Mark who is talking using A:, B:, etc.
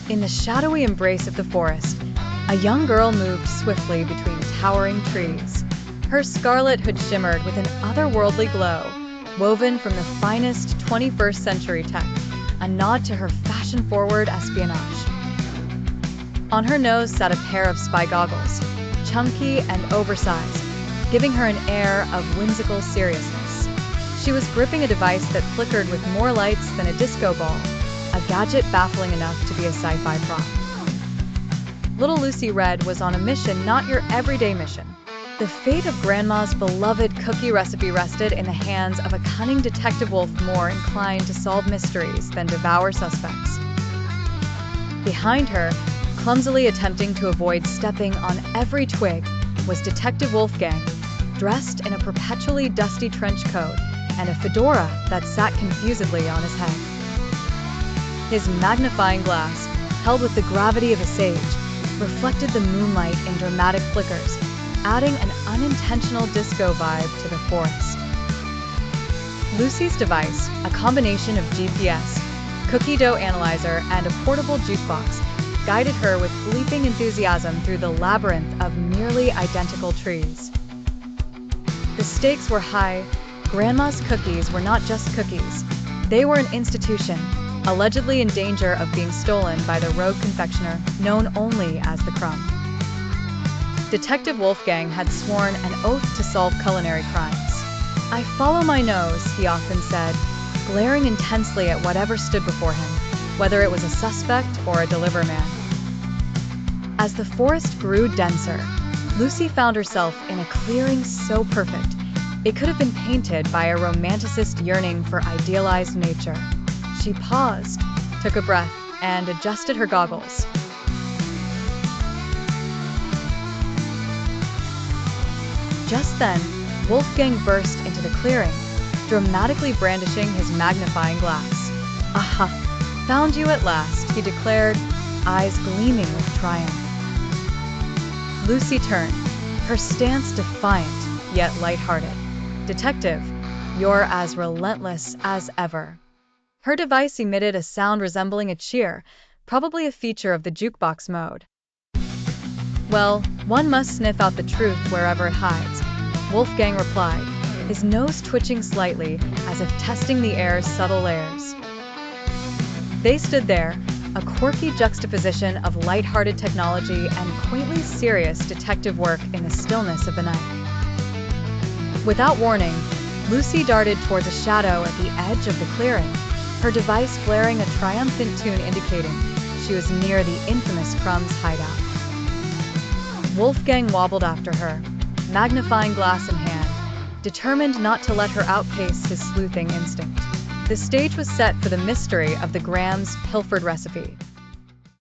A: In the shadowy embrace of the forest, a young girl moved swiftly between towering trees. Her scarlet hood shimmered with an otherworldly glow, woven from the finest 21st century tech, a nod to her fashion-forward espionage. On her nose sat a pair of spy goggles, chunky and oversized, giving her an air of whimsical seriousness. She was gripping a device that flickered with more lights than a disco ball, a gadget baffling enough to be a sci-fi prop. Little Lucy Red was on a mission, not your everyday mission. The fate of Grandma's beloved cookie recipe rested in the hands of a cunning detective wolf more inclined to solve mysteries than devour suspects. Behind her, clumsily attempting to avoid stepping on every twig, was Detective Wolfgang, dressed in a perpetually dusty trench coat and a fedora that sat confusedly on his head. His magnifying glass, held with the gravity of a sage, reflected the moonlight in dramatic flickers, adding an unintentional disco vibe to the forest. Lucy's device, a combination of GPS, cookie dough analyzer, and a portable jukebox, guided her with leaping enthusiasm through the labyrinth of nearly identical trees. The stakes were high. Grandma's cookies were not just cookies. They were an institution, allegedly in danger of being stolen by the rogue confectioner known only as the Crumb. Detective Wolfgang had sworn an oath to solve culinary crimes. "I follow my nose," he often said, glaring intensely at whatever stood before him, whether it was a suspect or a deliver man. As the forest grew denser, Lucy found herself in a clearing so perfect, it could have been painted by a romanticist yearning for idealized nature. She paused, took a breath, and adjusted her goggles. Just then, Wolfgang burst into the clearing, dramatically brandishing his magnifying glass. "Aha! Found you at last," he declared, eyes gleaming with triumph. Lucy turned, her stance defiant, yet lighthearted. "Detective, you're as relentless as ever." Her device emitted a sound resembling a cheer, probably a feature of the jukebox mode. "Well, one must sniff out the truth wherever it hides," Wolfgang replied, his nose twitching slightly as if testing the air's subtle layers. They stood there, a quirky juxtaposition of lighthearted technology and quaintly serious detective work in the stillness of the night. Without warning, Lucy darted towards a shadow at the edge of the clearing, her device blaring a triumphant tune indicating she was near the infamous Crumb's hideout. Wolfgang wobbled after her, magnifying glass in hand, determined not to let her outpace his sleuthing instinct. The stage was set for the mystery of the Graham's pilfered recipe.